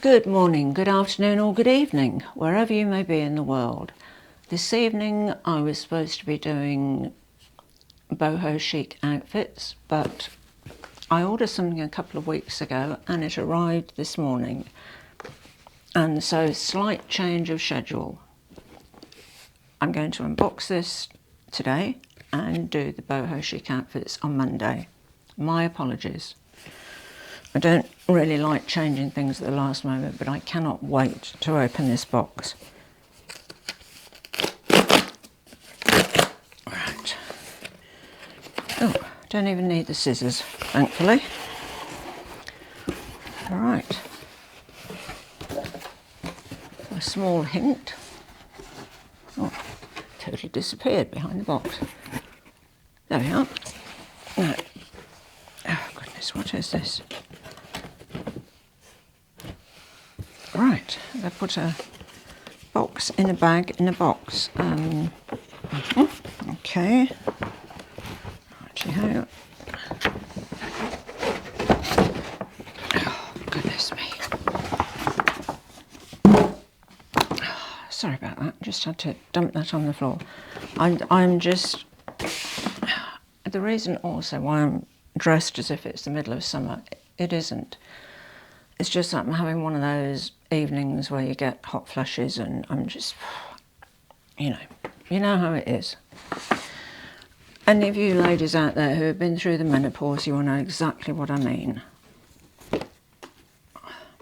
Good morning, good afternoon or good evening, wherever you may be in the world. This evening I was supposed to be doing boho chic outfits, but I ordered something a couple of weeks ago and it arrived this morning. And so slight change of schedule. I'm going to unbox this today and do the boho chic outfits on Monday. My apologies. I don't really like changing things at the last moment, but I cannot wait to open this box. Right. Oh, don't even need the scissors, thankfully. All right. A small hint. Oh, totally disappeared behind the box. There we are. No. Oh goodness, what is this? Right, I put a box in a bag in a box. Okay. Righty-ho. Oh, goodness me. Sorry about that. Just had to dump that on the floor. I'm just. The reason also why I'm dressed as if it's the middle of summer, it isn't. It's just that I'm having one of those evenings where you get hot flushes and I'm just, you know how it is. Any of you ladies out there who have been through the menopause, you will know exactly what I mean.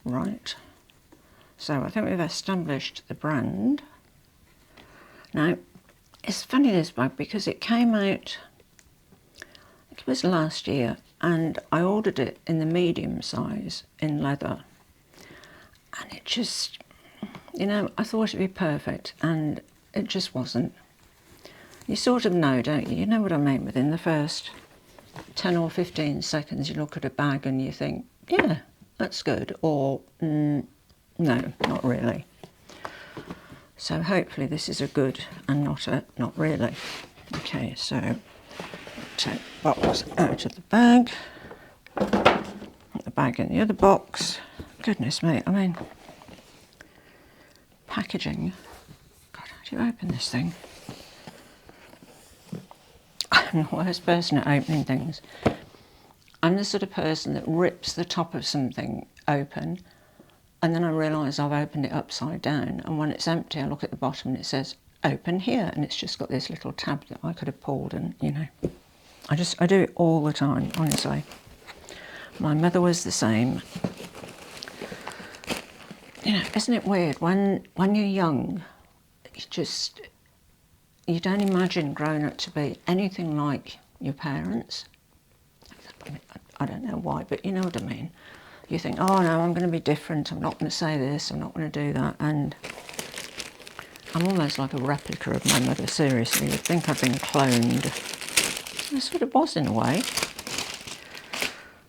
Right. So I think we've established the brand. Now, it's funny this bag because it came out, I think it was last year, and I ordered it in the medium size in leather. And it just, I thought it'd be perfect, and it just wasn't. You sort of know, don't you? You know what I mean? Within the first 10 or 15 seconds, you look at a bag and you think, yeah, that's good, or no, not really. So hopefully this is a good and not really. Okay, so take the box out of the bag. Put the bag in the other box. Goodness me, I mean, packaging. God, how do you open this thing? I'm the worst person at opening things. I'm the sort of person that rips the top of something open and then I realise I've opened it upside down, and when it's empty I look at the bottom and it says open here, and it's just got this little tab that I could have pulled, and I do it all the time, honestly. My mother was the same. Isn't it weird when you're young, you don't imagine growing up to be anything like your parents. I don't know why, but you know what I mean. You think, oh no, I'm going to be different, I'm not going to say this, I'm not going to do that, and I'm almost like a replica of my mother, seriously. You'd think I've been cloned. I sort of was in a way.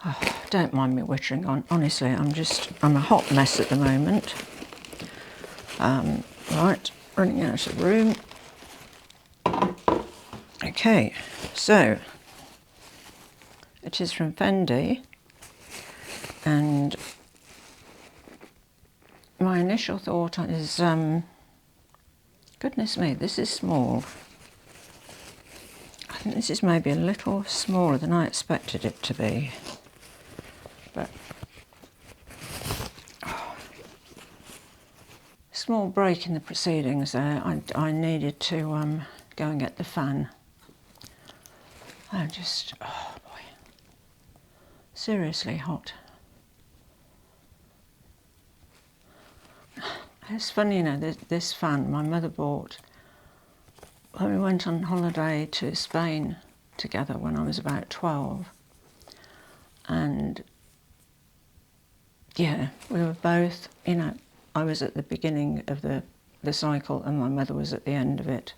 Oh, don't mind me wittering on, honestly, I'm a hot mess at the moment. Right, running out of room. Okay, so it is from Fendi, and my initial thought is, goodness me, this is small. I think this is maybe a little smaller than I expected it to be, but small break in the proceedings there. I needed to go and get the fan. Oh boy, seriously hot. It's funny, this fan my mother bought when we went on holiday to Spain together when I was about 12. And yeah, we were both, I was at the beginning of the cycle and my mother was at the end of it.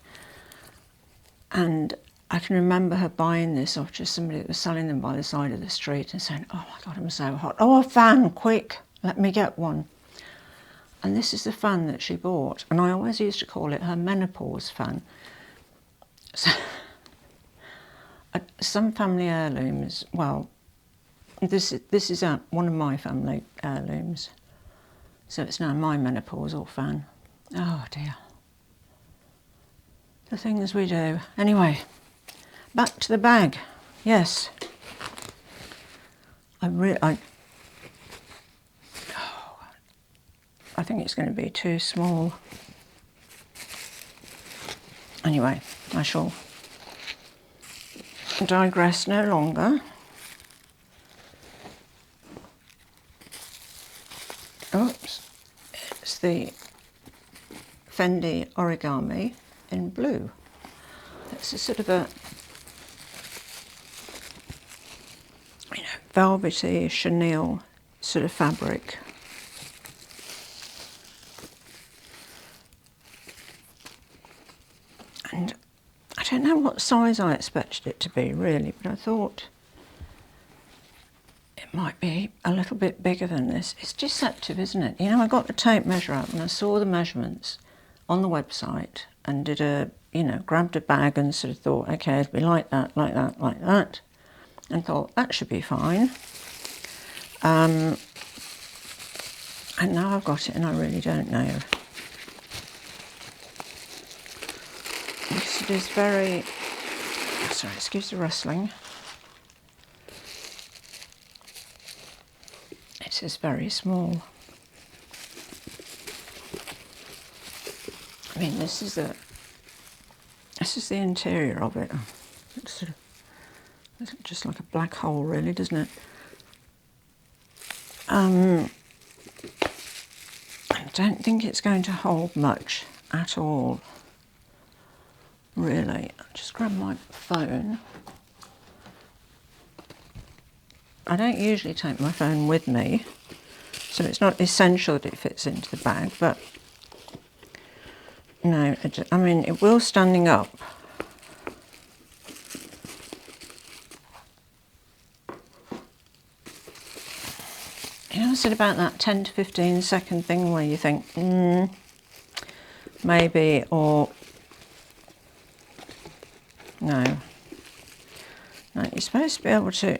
And I can remember her buying this off just somebody that was selling them by the side of the street and saying, oh my God, I'm so hot. Oh, a fan, quick, let me get one. And this is the fan that she bought. And I always used to call it her menopause fan. So, some family heirlooms, well, this is one of my family heirlooms. So it's now my menopausal fan. Oh dear. The things we do. Anyway, back to the bag. Yes. I think it's going to be too small. Anyway, I shall digress no longer. Oops, it's the Fendi Origami in blue. It's a sort of a, you know, velvety chenille sort of fabric. And I don't know what size I expected it to be really, but I thought it might be a little bit bigger than this. It's deceptive, isn't it? You know, I got the tape measure up and I saw the measurements on the website and did a, you know, grabbed a bag and sort of thought, okay, it'll be like that, like that, like that. And thought, that should be fine. And now I've got it and I really don't know. It is very, sorry, excuse the rustling. It is very small. I mean, this is the interior of it. It's sort of, it's just like a black hole, really, doesn't it? I don't think it's going to hold much at all. Really, I'll just grab my phone. I don't usually take my phone with me, so it's not essential that it fits into the bag, but no, I mean, it will standing up. You know, I said about that 10 to 15 second thing where you think, maybe, or no. No, you're supposed to be able to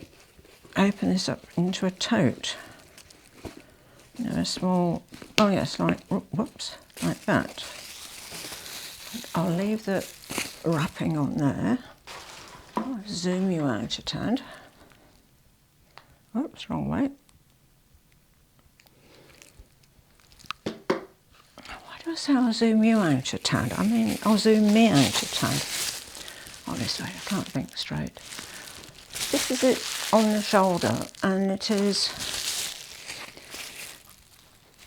open this up into a tote. You know, a small, oh yes, like, whoops, like that. I'll leave the wrapping on there. I'll zoom you out a tad. Oops, wrong way. Why do I say I'll zoom you out a tad? I mean, I'll zoom me out a tad. Honestly, I can't think straight. This is it on the shoulder, and it is,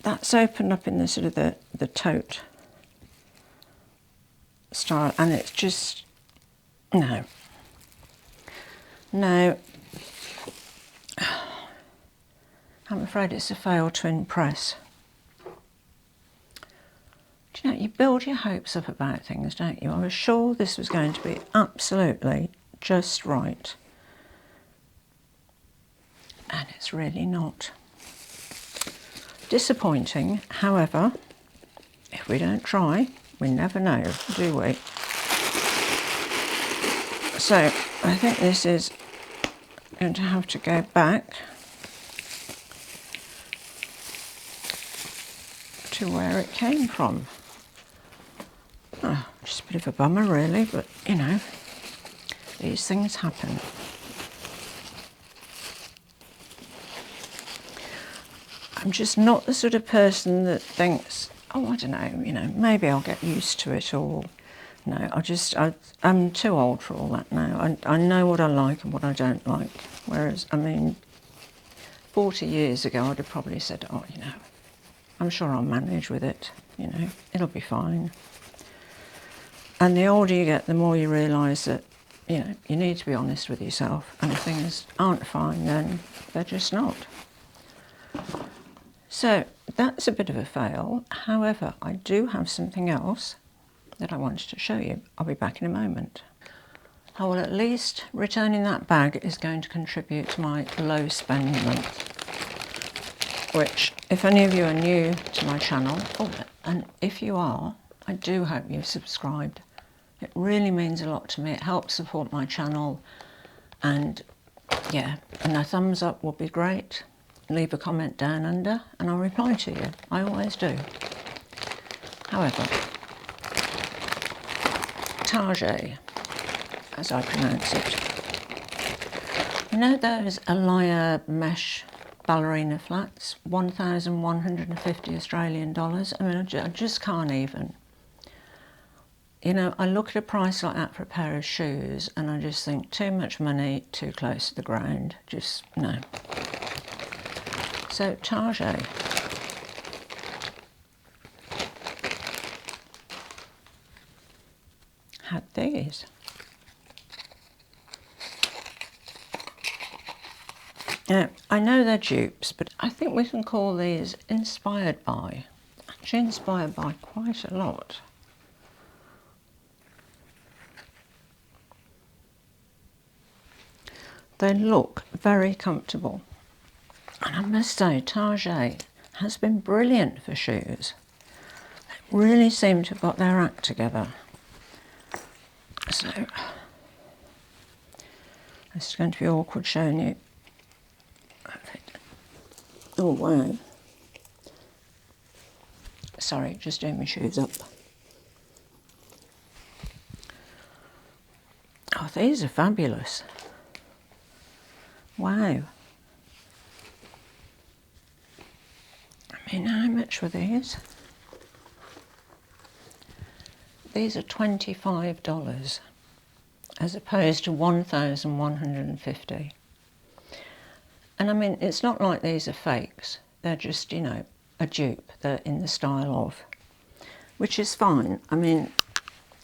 that's opened up in the sort of the tote style, and it's just, no. I'm afraid it's a fail to impress. Do you know, you build your hopes up about things, don't you? I was sure this was going to be absolutely just right. And it's really not. Disappointing, however, if we don't try, we never know, do we? So, I think this is going to have to go back to where it came from. Oh, just a bit of a bummer really, but you know, these things happen. I'm just not the sort of person that thinks, oh, I don't know, you know, maybe I'll get used to it, or no, I'm too old for all that now. I know what I like and what I don't like. Whereas, I mean, 40 years ago, I'd have probably said, oh, you know, I'm sure I'll manage with it, you know, it'll be fine. And the older you get, the more you realise that, you know, you need to be honest with yourself, and if things aren't fine, then they're just not. So that's a bit of a fail. However, I do have something else that I wanted to show you. I'll be back in a moment. Oh, well, at least returning that bag is going to contribute to my low spend month, which, if any of you are new to my channel, and if you are, I do hope you've subscribed. It really means a lot to me. It helps support my channel, and yeah, and a thumbs up would be great. leave a comment down under and I'll reply to you. I always do. However, Target, as I pronounce it. You know those Alaïa mesh ballerina flats, 1,150 Australian dollars? I mean, I just can't even. You know, I look at a price like that for a pair of shoes and I just think, too much money, too close to the ground. Just, no. So, Target. Had these. Now, I know they're dupes, but I think we can call these inspired by. Actually inspired by quite a lot. They look very comfortable. And I must say, Target has been brilliant for shoes. They really seem to have got their act together. So, this is going to be awkward showing you. Oh, wow. Sorry, just doing my shoes up. Oh, these are fabulous. Wow. I mean, how much were these? These are $25 as opposed to 1,150. And I mean, it's not like these are fakes. They're just, you know, a dupe. They're in the style of, which is fine. I mean,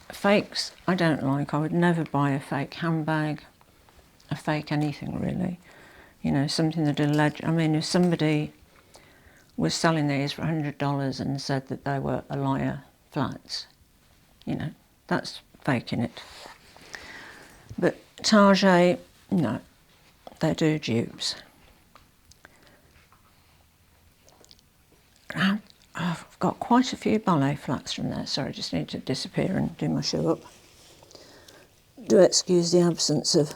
fakes I don't like. I would never buy a fake handbag, a fake anything really. You know, something that I mean, if somebody was selling these for $100 and said that they were Alaïa flats, you know, that's faking it. But Target, no, they do dupes. I've got quite a few ballet flats from there. Sorry, I just need to disappear and do my shoe up. Do excuse the absence of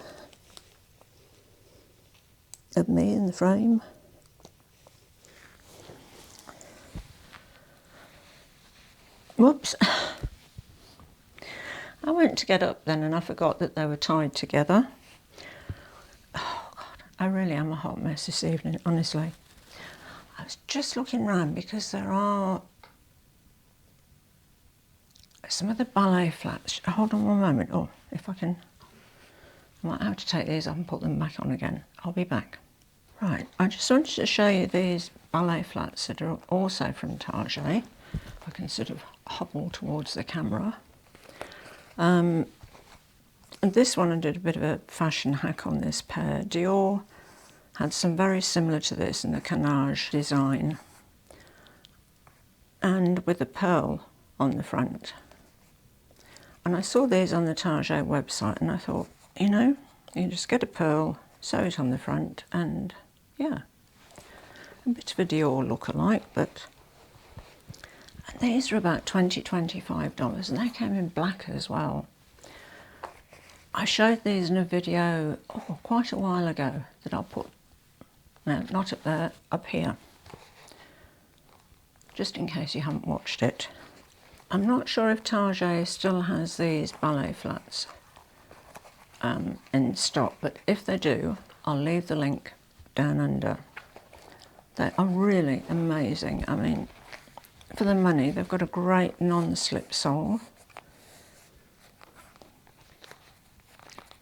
me in the frame. Whoops. I went to get up then and I forgot that they were tied together. Oh God, I really am a hot mess this evening, honestly. I was just looking round because there are some of the ballet flats. Hold on one moment. Oh, if I can, I might have to take these off and put them back on again. I'll be back. Right, I just wanted to show you these ballet flats that are also from Target. If I can sort of hobble towards the camera. And this one I did a bit of a fashion hack on this pair. Dior had some very similar to this in the canage design and with a pearl on the front. And I saw these on the Target website and I thought, you know, you just get a pearl, sew it on the front and yeah, a bit of a Dior look-alike, but and these are about $20, $25 and they came in black as well. I showed these in a video quite a while ago that I'll put, no, not up there, up here, just in case you haven't watched it. I'm not sure if Target still has these ballet flats in stock, but if they do, I'll leave the link down under. They are really amazing. I mean, for the money, they've got a great non-slip sole.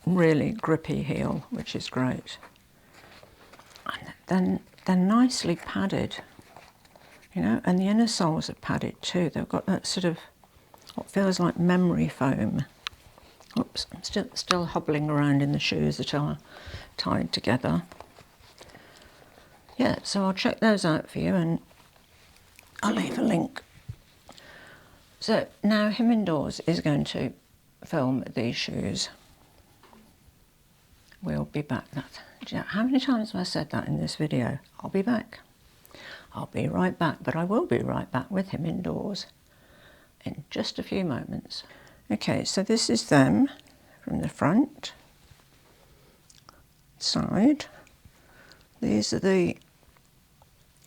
Really grippy heel, which is great. And then they're nicely padded, you know, and the inner soles are padded too. They've got that sort of what feels like memory foam. Oops, I'm still hobbling around in the shoes that are tied together. Yeah, so I'll check those out for you and I'll leave a link. So now him indoors is going to film these shoes. We'll be back. How many times have I said that in this video? I'll be back. I'll be right back, but I will be right back with him indoors in just a few moments. Okay, so this is them from the front, side. These are the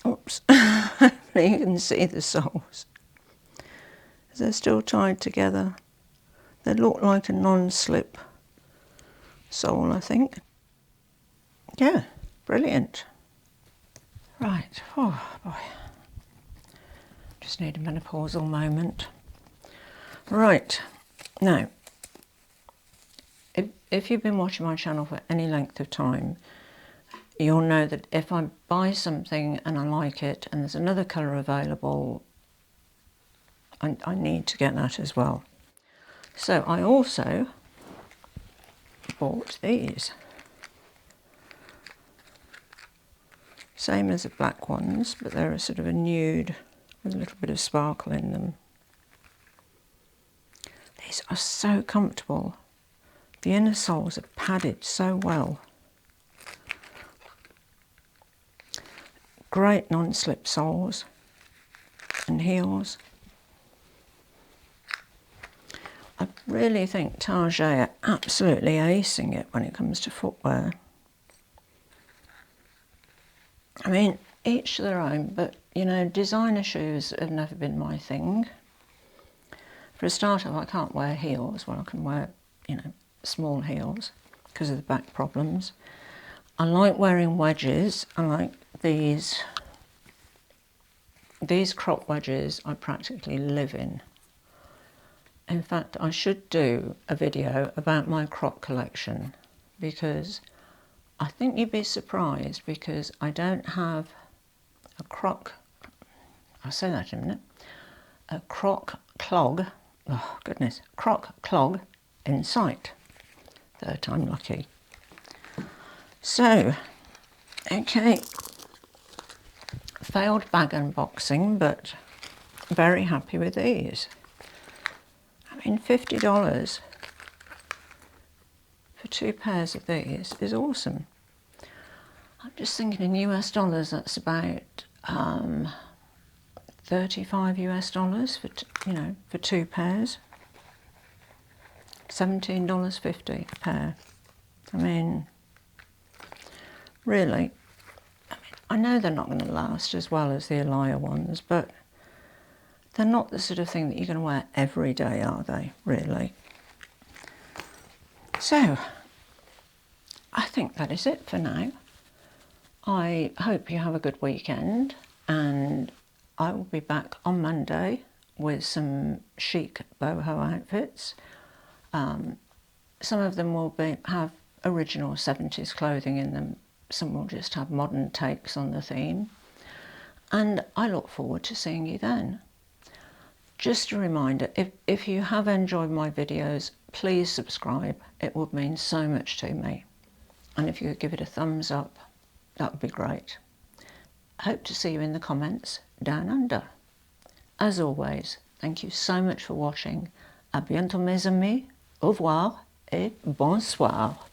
Oops, you can see the soles. They're still tied together. They look like a non-slip sole, I think. Yeah, brilliant. Right, oh boy. Just need a menopausal moment. Right, now, if you've been watching my channel for any length of time, you'll know that if I buy something and I like it and there's another colour available, I need to get that as well. So I also bought these. Same as the black ones, but they're a sort of a nude with a little bit of sparkle in them. These are so comfortable. The inner soles are padded so well. Great non-slip soles and heels. I really think Target are absolutely acing it when it comes to footwear. I mean, each to their own, but you know, designer shoes have never been my thing. For a starter, I can't wear heels. Well, I can wear, you know, small heels because of the back problems. I like wearing wedges. I like these crop wedges I practically live in. In fact, I should do a video about my crop collection because I think you'd be surprised because I don't have a croc, I'll say that in a minute, a croc clog, oh goodness, croc clog in sight. Third time lucky. So, okay, failed bag unboxing, but very happy with these. I mean, $50 for 2 pairs of these is awesome. I'm just thinking in US dollars, that's about 35 US dollars for, you know, for 2 pairs. $17.50 a pair. I mean, really, I know they're not going to last as well as the Alaïa ones, but they're not the sort of thing that you're going to wear every day, are they, really? So, I think that is it for now. I hope you have a good weekend, and I will be back on Monday with some chic boho outfits. Some of them will have original 70s clothing in them. Some will just have modern takes on the theme. And I look forward to seeing you then. Just a reminder, if you have enjoyed my videos, please subscribe. It would mean so much to me. And if you could give it a thumbs up, that would be great. I hope to see you in the comments down under. As always, thank you so much for watching. À bientôt mes amis. Au revoir et bonsoir.